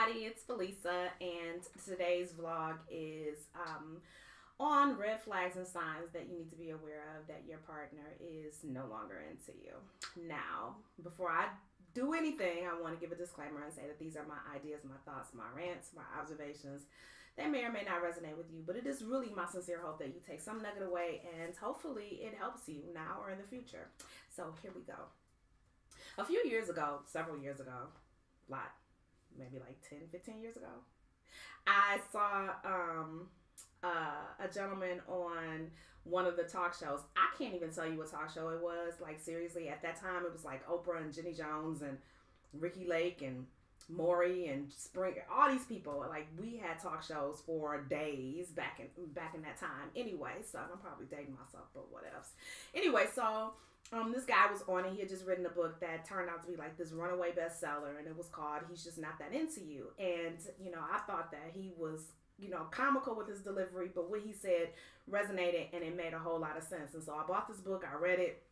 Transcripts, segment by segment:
everybody, it's Felisa, and today's vlog is on red flags and signs that you need to be aware of that your partner is no longer into you. Now, before I do anything, I want to give a disclaimer and say that these are my ideas, my thoughts, my rants, my observations. They may or may not resonate with you, but it is really my sincere hope that you take some nugget away and hopefully it helps you now or in the future. So here we go. A few years ago, several years ago, maybe like 10, 15 years ago, I saw a gentleman on one of the talk shows. I can't even tell you what talk show it was. Like, seriously, at that time, it was like Oprah and Jenny Jones and Ricky Lake and Maury and Spring, all these people. Like, we had talk shows for days back in that time. Anyway, so I'm probably dating myself, but what else? Anyway, so this guy was on, and he had just written a book that turned out to be like this runaway bestseller, and it was called He's Just Not That Into You. And, I thought that he was, comical with his delivery, but what he said resonated, and it made a whole lot of sense. And so I bought this book, I read it,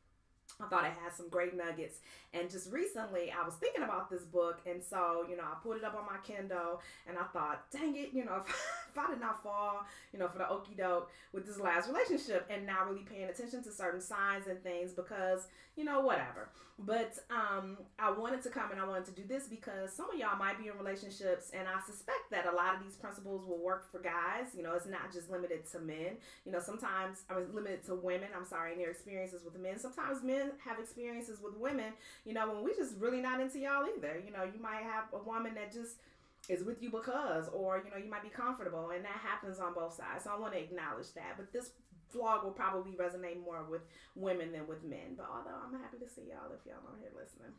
I thought it had some great nuggets. And just recently, I was thinking about this book. And so, I put it up on my Kindle and I thought, dang it, if I did not fall, for the okie doke with this last relationship and not really paying attention to certain signs and things because, whatever. But I wanted to come and I wanted to do this because some of y'all might be in relationships, and I suspect that a lot of these principles will work for guys. It's not just limited to men. Sometimes limited to women. I'm sorry, in their experiences with men. Sometimes men have experiences with women, when we just really not into y'all either. You might have a woman that just is with you because, or, you might be comfortable, and that happens on both sides. So I want to acknowledge that. But this vlog will probably resonate more with women than with men. But although I'm happy to see y'all if y'all are here listening.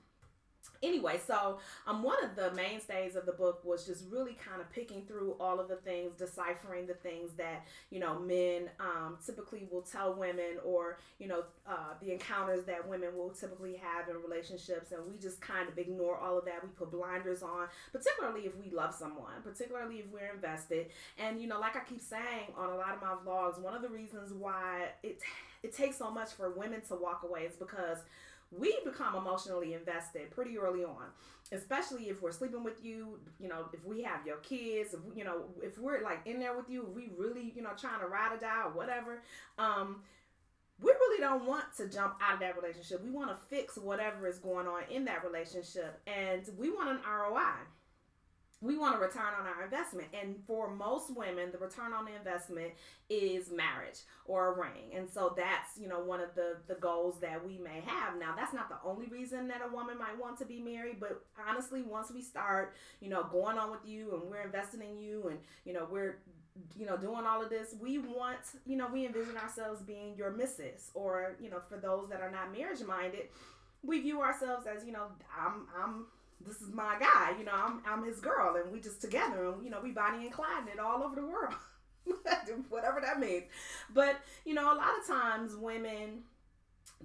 Anyway, so one of the mainstays of the book was just really kind of picking through all of the things, deciphering the things that, men typically will tell women, or, the encounters that women will typically have in relationships. And we just kind of ignore all of that. We put blinders on, particularly if we love someone, particularly if we're invested. And, like I keep saying on a lot of my vlogs, one of the reasons why it takes so much for women to walk away is because we become emotionally invested pretty early on, especially if we're sleeping with you, if we have your kids, if we're like in there with you, if we really, trying to ride or die or whatever, we really don't want to jump out of that relationship. We want to fix whatever is going on in that relationship, and we want an ROI. We want a return on our investment. And for most women, the return on the investment is marriage or a ring. And so that's, one of the goals that we may have. Now, that's not the only reason that a woman might want to be married. But honestly, once we start, going on with you and we're investing in you and, we're doing all of this, we want, we envision ourselves being your missus, or, for those that are not marriage minded, we view ourselves as, this is my guy, I'm his girl, and we just together, and, we Bonnie and Clyde it all over the world, whatever that means. But, a lot of times women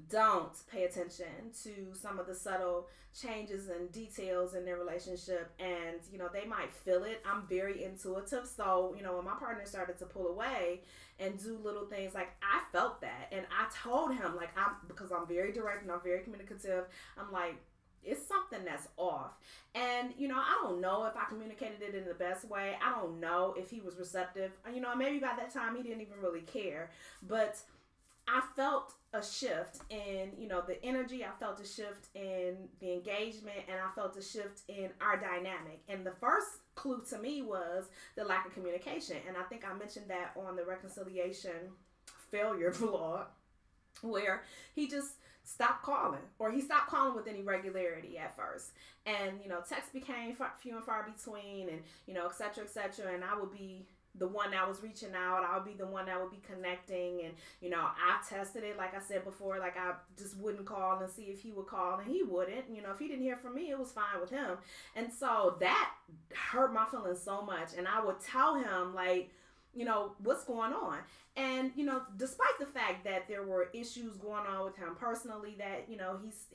don't pay attention to some of the subtle changes and details in their relationship, and, they might feel it. I'm very intuitive, so, when my partner started to pull away and do little things, like, I felt that, and I told him, like, because I'm very direct and I'm very communicative, I'm like, it's something that's off. And, I don't know if I communicated it in the best way. I don't know if he was receptive. Maybe by that time he didn't even really care. But I felt a shift in, the energy. I felt a shift in the engagement, and I felt a shift in our dynamic. And the first clue to me was the lack of communication. And I think I mentioned that on the reconciliation failure vlog, where he just stopped calling, or he stopped calling with any regularity at first. And, texts became few and far between, and, et cetera, et cetera. And I would be the one that was reaching out. I would be the one that would be connecting. And, I tested it, like I said before, like I just wouldn't call and see if he would call, and he wouldn't. If he didn't hear from me, it was fine with him. And so that hurt my feelings so much. And I would tell him, like, what's going on? And, despite the fact that there were issues going on with him personally that,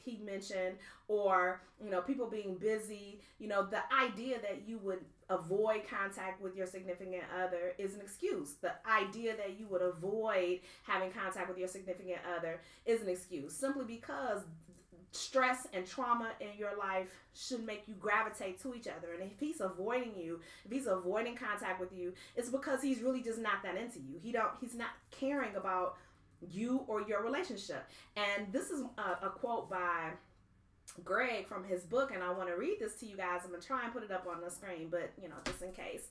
he mentioned, or, people being busy, the idea that you would avoid contact with your significant other is an excuse. The idea that you would avoid having contact with your significant other is an excuse, simply because stress and trauma in your life should make you gravitate to each other. And if he's avoiding you, if he's avoiding contact with you, it's because he's really just not that into you. He's not caring about you or your relationship. And this is a quote by Greg from his book, and I want to read this to you guys. I'm gonna try and put it up on the screen, but just in case.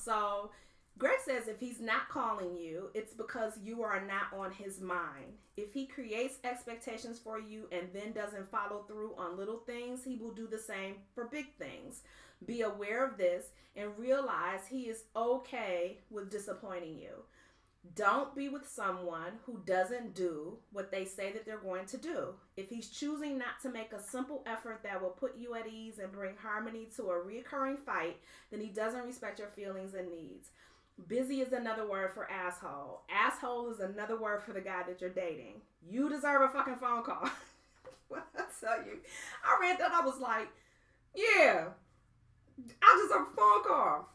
So Greg says, if he's not calling you, it's because you are not on his mind. If he creates expectations for you and then doesn't follow through on little things, he will do the same for big things. Be aware of this and realize he is okay with disappointing you. Don't be with someone who doesn't do what they say that they're going to do. If he's choosing not to make a simple effort that will put you at ease and bring harmony to a recurring fight, then he doesn't respect your feelings and needs. Busy is another word for asshole. Asshole is another word for the guy that you're dating. You deserve a fucking phone call. What I tell you, I read that, I was like, yeah, I deserve a phone call.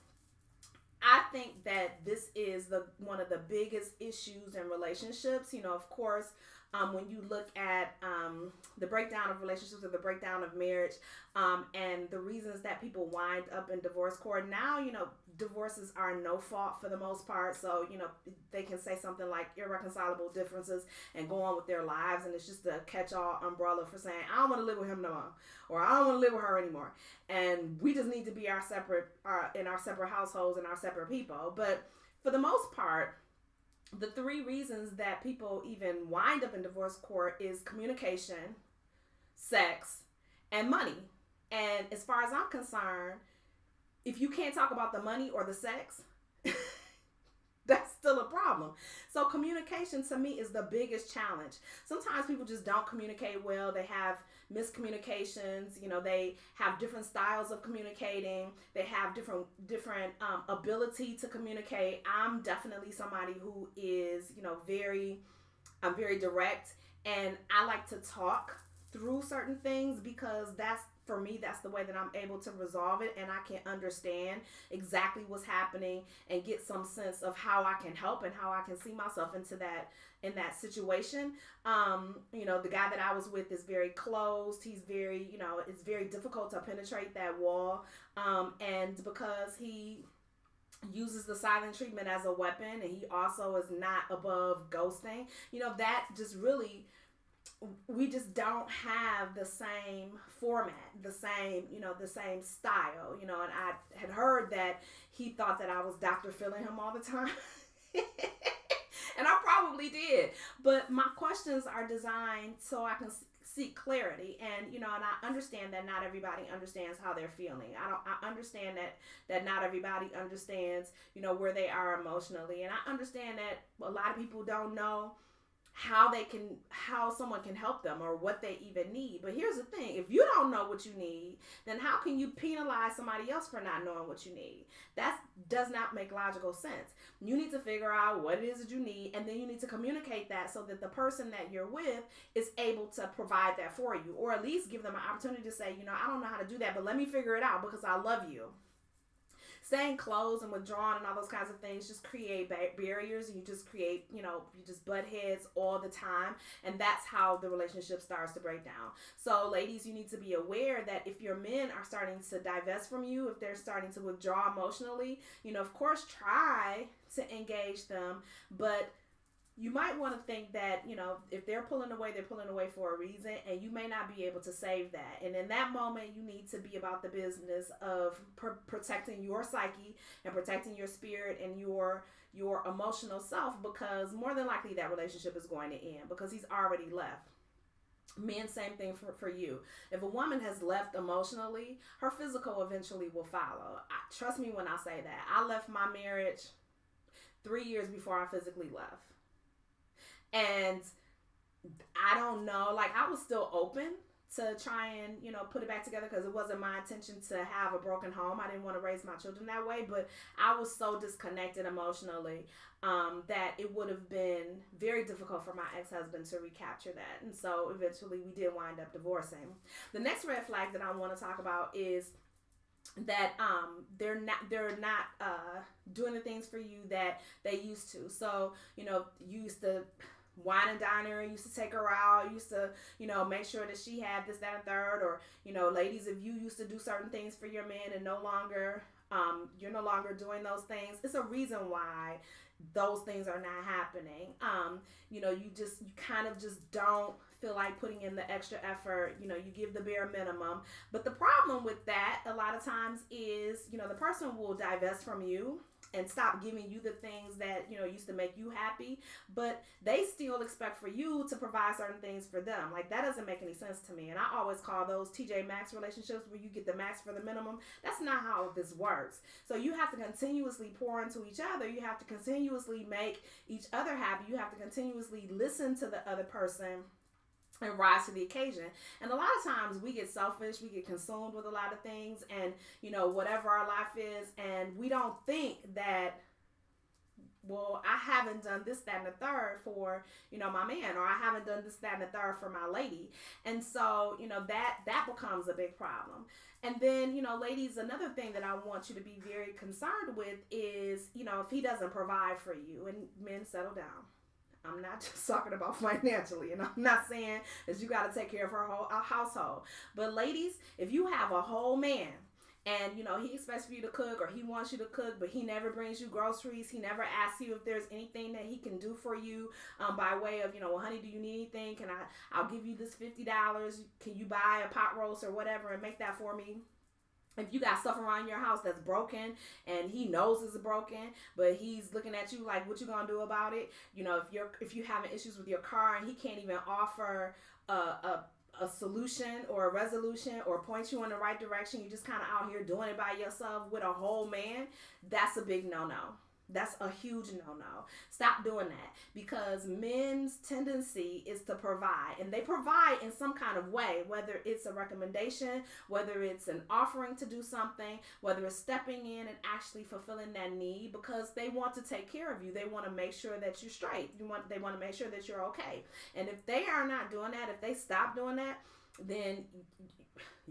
I think that this is one of the biggest issues in relationships. Of course, when you look at the breakdown of relationships or the breakdown of marriage, and the reasons that people wind up in divorce court. Now, divorces are no fault for the most part. So, they can say something like irreconcilable differences and go on with their lives. And it's just a catch-all umbrella for saying, I don't want to live with him no more, or I don't want to live with her anymore. And we just need to be in our separate households and our separate people. But for the most part, the three reasons that people even wind up in divorce court is communication, sex, and money. And as far as I'm concerned, if you can't talk about the money or the sex, that's still a problem. So communication to me is the biggest challenge. Sometimes people just don't communicate well. They have miscommunications. They have different styles of communicating. They have different ability to communicate. I'm definitely somebody who is, I'm very direct, and I like to talk through certain things because for me, that's the way that I'm able to resolve it, and I can understand exactly what's happening and get some sense of how I can help and how I can see myself in that situation. The guy that I was with is very closed. He's very, it's very difficult to penetrate that wall. And because he uses the silent treatment as a weapon, and he also is not above ghosting, that just really, we just don't have the same format, the same style, and I had heard that he thought that I was Dr. Feeling him all the time. And I probably did, but my questions are designed so I can seek clarity, and and I understand that not everybody understands how they're feeling. I understand that not everybody understands, where they are emotionally, and I understand that a lot of people don't know how someone can help them or what they even need. But here's the thing, if you don't know what you need, then how can you penalize somebody else for not knowing what you need? That does not make logical sense. You need to figure out what it is that you need, and then you need to communicate that so that the person that you're with is able to provide that for you, or at least give them an opportunity to say, I don't know how to do that, but let me figure it out because I love you. Staying closed and withdrawn and all those kinds of things just create barriers, and you just create, you just butt heads all the time, and that's how the relationship starts to break down. So ladies, you need to be aware that if your men are starting to divest from you, if they're starting to withdraw emotionally, of course try to engage them, but you might want to think that, if they're pulling away for a reason, and you may not be able to save that. And in that moment, you need to be about the business of protecting your psyche and protecting your spirit and your emotional self, because more than likely that relationship is going to end because he's already left. Men, same thing for you. If a woman has left emotionally, her physical eventually will follow. Trust me when I say that. I left my marriage 3 years before I physically left. And I don't know, I was still open to try and, put it back together because it wasn't my intention to have a broken home. I didn't want to raise my children that way, but I was so disconnected emotionally that it would have been very difficult for my ex-husband to recapture that. And so eventually we did wind up divorcing. The next red flag that I want to talk about is that they're not doing the things for you that they used to. So, you used to wine and dine her, used to take her out, used to, make sure that she had this, that, and third, or, ladies, if you used to do certain things for your man and you're no longer doing those things, it's a reason why those things are not happening. You kind of just don't feel like putting in the extra effort. You give the bare minimum. But the problem with that a lot of times is, the person will divest from you and stop giving you the things that, used to make you happy, but they still expect for you to provide certain things for them. Like, that doesn't make any sense to me. And I always call those TJ Maxx relationships, where you get the max for the minimum. That's not how this works. So you have to continuously pour into each other. You have to continuously make each other happy. You have to continuously listen to the other person and rise to the occasion. And a lot of times we get selfish, we get consumed with a lot of things, and whatever our life is, and we don't think that, well, I haven't done this, that, and the third for, my man, or I haven't done this, that, and the third for my lady. And so, that becomes a big problem. And then, ladies, another thing that I want you to be very concerned with is, if he doesn't provide for you, and men, settle down. I'm not just talking about financially, and I'm not saying that you got to take care of her whole household. But ladies, if you have a whole man and, he expects for you to cook, or he wants you to cook, but he never brings you groceries, he never asks you if there's anything that he can do for you by way of, well, honey, do you need anything? I'll give you this $50. Can you buy a pot roast or whatever and make that for me? If you got stuff around your house that's broken and he knows it's broken, but he's looking at you like, what you gonna do about it? If you're having issues with your car and he can't even offer a solution or a resolution or point you in the right direction, you're just kind of out here doing it by yourself with a whole man, that's a big no-no. That's a huge no-no. Stop doing that, because men's tendency is to provide, and they provide in some kind of way, whether it's a recommendation, whether it's an offering to do something, whether it's stepping in and actually fulfilling that need, because they want to take care of you. They want to make sure that you're straight. They want to make sure that you're okay. And if they are not doing that, if they stop doing that, then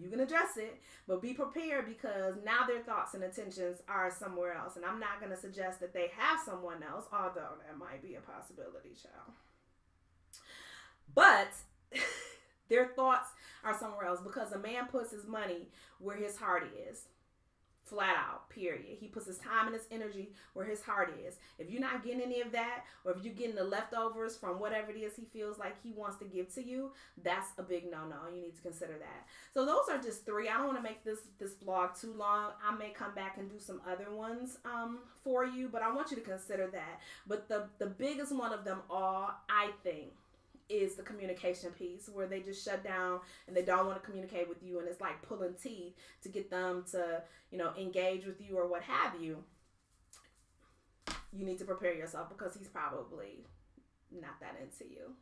you can address it, but be prepared, because now their thoughts and intentions are somewhere else. And I'm not going to suggest that they have someone else, although that might be a possibility, child. But their thoughts are somewhere else, because a man puts his money where his heart is. Flat out, period. He puts his time and his energy where his heart is. If you're not getting any of that, or if you're getting the leftovers from whatever it is he feels like he wants to give to you, that's a big no-no. You need to consider that. So those are just 3. I don't want to make this vlog too long. I may come back and do some other ones for you, but I want you to consider that. But the biggest one of them all, I think, is the communication piece, where they just shut down and they don't want to communicate with you, and it's like pulling teeth to get them to, engage with you or what have you. You need to prepare yourself, because he's probably not that into you.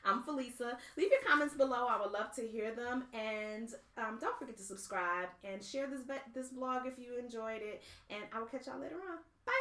I'm Felisa. Leave your comments below. I would love to hear them. And don't forget to subscribe and share this vlog if you enjoyed it. And I will catch y'all later on. Bye.